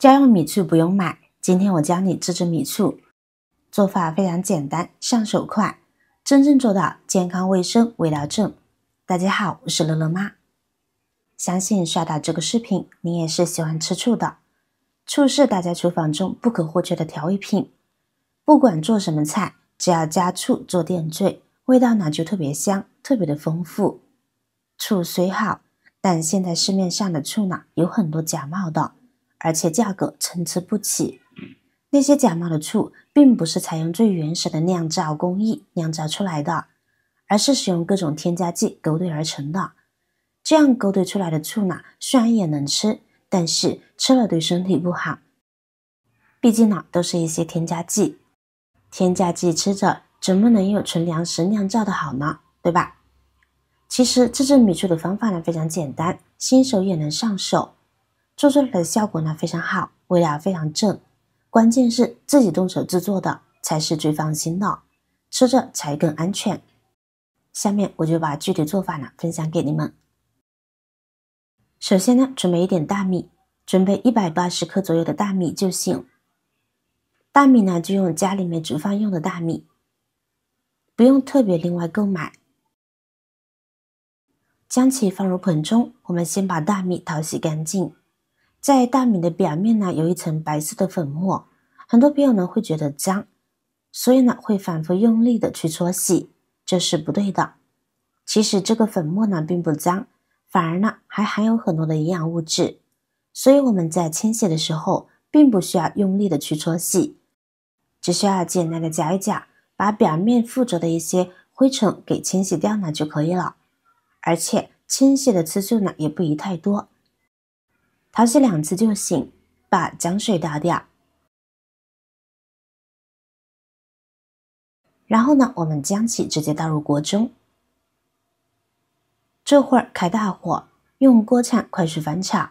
家用米醋不用买，今天我教你自制米醋，做法非常简单，上手快，真正做到健康卫生味道正。大家好，我是乐乐妈。相信刷到这个视频，你也是喜欢吃醋的。醋是大家厨房中不可或缺的调味品，不管做什么菜，只要加醋做点缀，味道呢就特别香，特别的丰富。醋虽好，但现在市面上的醋呢有很多假冒的，而且价格参差不齐。那些假冒的醋并不是采用最原始的酿造工艺酿造出来的，而是使用各种添加剂勾兑而成的。这样勾兑出来的醋呢，虽然也能吃，但是吃了对身体不好。毕竟呢，都是一些添加剂，添加剂吃着怎么能有纯粮食酿造的好呢？对吧？其实自制米醋的方法呢非常简单，新手也能上手，做出来的效果呢非常好，味道非常正。关键是自己动手制作的才是最放心的，吃着才更安全。下面我就把具体做法呢分享给你们。首先呢，准备一点大米，准备180克左右的大米就行。大米呢就用家里面煮饭用的大米，不用特别另外购买。将其放入盆中，我们先把大米淘洗干净。在大米的表面呢有一层白色的粉末，很多朋友呢会觉得脏，所以呢会反复用力的去搓洗，这是不对的。其实这个粉末呢并不脏，反而呢还含有很多的营养物质，所以我们在清洗的时候并不需要用力的去搓洗，只需要简单的搅一搅，把表面附着的一些灰尘给清洗掉呢就可以了。而且清洗的次数呢也不宜太多，淘洗2次就行，把脏水倒掉。然后呢，我们将其直接倒入锅中，这会儿开大火，用锅铲快速翻炒，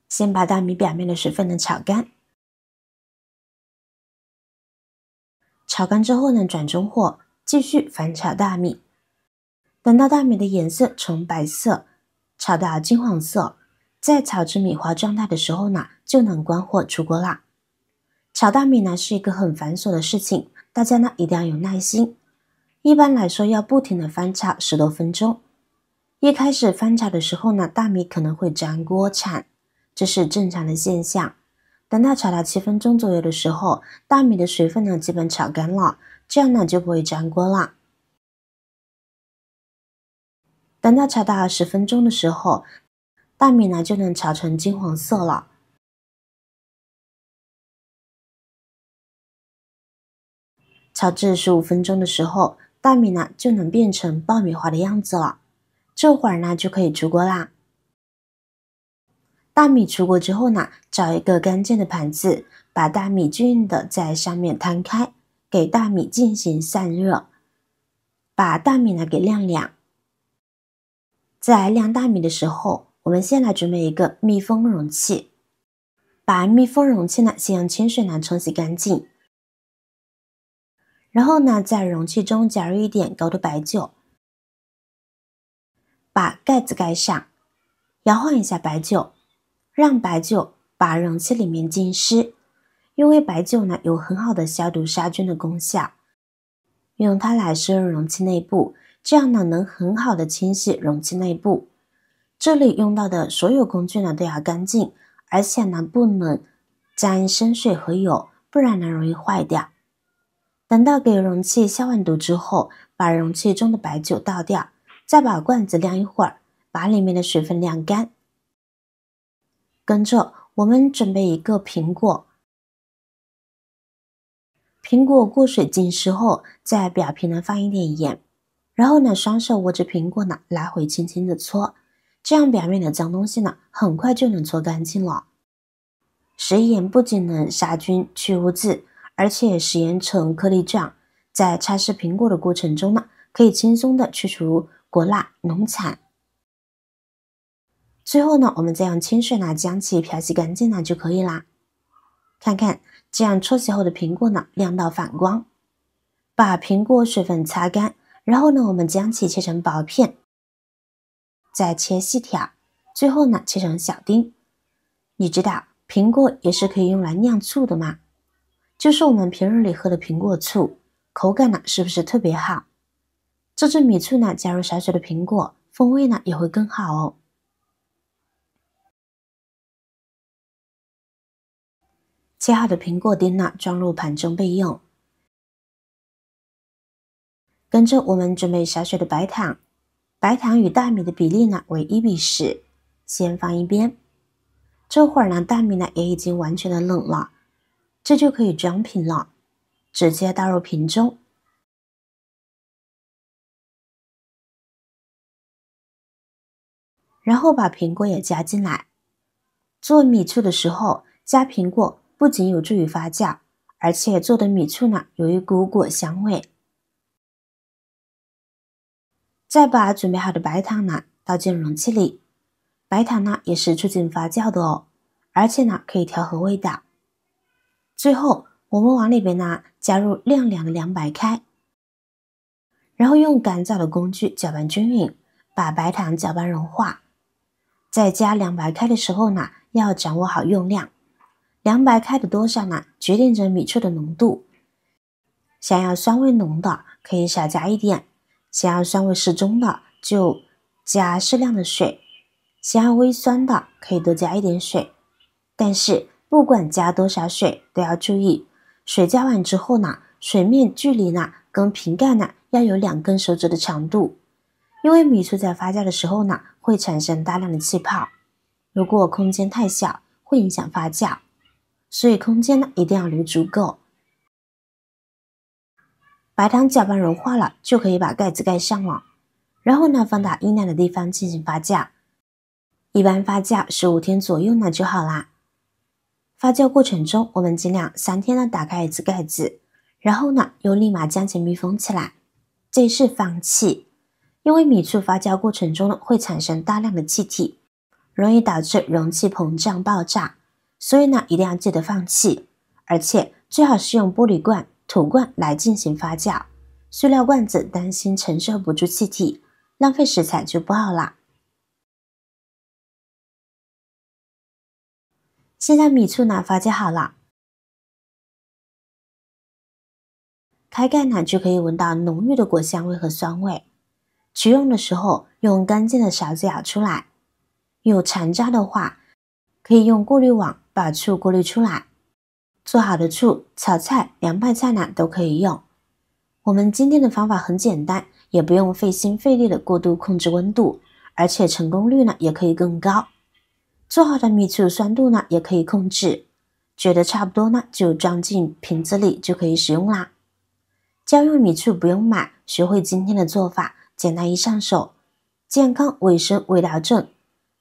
先把大米表面的水分呢炒干，炒干之后呢转中火，继续翻炒大米。等到大米的颜色从白色炒到金黄色，在炒至米花状态的时候呢，就能关火出锅啦。炒大米呢是一个很繁琐的事情，大家呢一定要有耐心。一般来说要不停的翻炒10多分钟。一开始翻炒的时候呢，大米可能会粘锅铲，这是正常的现象。等到炒到7分钟左右的时候，大米的水分呢基本炒干了，这样呢就不会粘锅了。等到炒到10分钟的时候，大米呢就能炒成金黄色了。炒至15分钟的时候，大米呢就能变成爆米花的样子了。这会儿呢就可以出锅啦。大米出锅之后呢，找一个干净的盘子，把大米均匀的在上面摊开，给大米进行散热。把大米呢给晾凉。在晾大米的时候，我们先来准备一个密封容器，把密封容器呢先用清水呢冲洗干净，然后呢在容器中加入一点高度白酒，把盖子盖上，摇晃一下白酒，让白酒把容器里面浸湿。因为白酒呢有很好的消毒杀菌的功效，用它来湿润容器内部，这样呢能很好的清洗容器内部。这里用到的所有工具呢都要干净，而且呢不能沾生水和油，不然呢容易坏掉。等到给容器消完毒之后，把容器中的白酒倒掉，再把罐子晾一会儿，把里面的水分晾干。跟着我们准备一个苹果，苹果过水浸湿后，在表皮呢放一点盐，然后呢双手握着苹果呢来回轻轻的搓，这样表面的脏东西呢很快就能搓干净了。食盐不仅能杀菌去污渍，而且食盐成颗粒状，在擦拭苹果的过程中呢，可以轻松的去除果蜡、农残。最后呢，我们再用清水呢将其漂洗干净呢就可以啦。看看这样搓洗后的苹果呢亮到反光，把苹果水分擦干，然后呢我们将其切成薄片，再切细条，最后呢切成小丁。你知道苹果也是可以用来酿醋的嘛，就是我们平日里喝的苹果醋，口感呢是不是特别好？这支米醋呢加入少许的苹果，风味呢也会更好哦。切好的苹果丁呢装入盘中备用。跟着我们准备少许的白糖，白糖与大米的比例呢为1:10，先放一边。这会儿呢大米呢也已经完全的冷了，这就可以装瓶了，直接倒入瓶中。然后把苹果也加进来。做米醋的时候加苹果不仅有助于发酵，而且做的米醋呢有一股果香味。再把准备好的白糖呢倒进容器里，白糖呢也是促进发酵的哦，而且呢可以调和味道。最后我们往里边呢加入晾凉的凉白开，然后用干燥的工具搅拌均匀，把白糖搅拌融化。在加凉白开的时候呢，要掌握好用量，凉白开的多少呢，决定着米醋的浓度。想要酸味浓的，可以少加一点；想要酸味适中的，就加适量的水；想要微酸的，可以多加一点水。但是不管加多少水，都要注意，水加完之后呢，水面距离呢跟瓶盖呢要有2根手指的长度。因为米醋在发酵的时候呢，会产生大量的气泡，如果空间太小，会影响发酵，所以空间呢一定要留足够。白糖搅拌融化了，就可以把盖子盖上了，然后呢放到阴凉的地方进行发酵，一般发酵15天左右呢就好啦。发酵过程中，我们尽量3天呢打开一次盖子，然后呢又立马将其密封起来，这是放气。因为米醋发酵过程中呢会产生大量的气体，容易导致容器膨胀爆炸，所以呢一定要记得放气，而且最好是用玻璃罐、土罐来进行发酵，塑料罐子担心承受不住气体，浪费食材就不好啦。现在米醋呢发酵好了，开盖呢就可以闻到浓郁的果香味和酸味。取用的时候用干净的勺子舀出来，有残渣的话可以用过滤网把醋过滤出来。做好的醋炒菜、凉拌菜呢都可以用。我们今天的方法很简单，也不用费心费力的过度控制温度，而且成功率呢也可以更高。做好的米醋酸度呢也可以控制，觉得差不多呢就装进瓶子里就可以使用啦。家用米醋不用买，学会今天的做法，简单易上手，健康卫生味道正。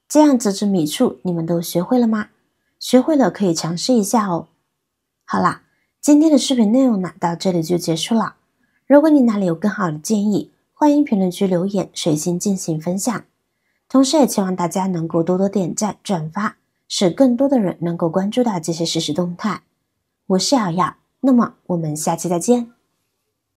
这样这支米醋你们都学会了吗？学会了可以尝试一下哦。好啦，今天的视频内容呢到这里就结束了。如果你哪里有更好的建议，欢迎评论区留言，随心进行分享。同时也希望大家能够多多点赞转发，使更多的人能够关注到这些实时动态。我是瑶瑶，那么我们下期再见。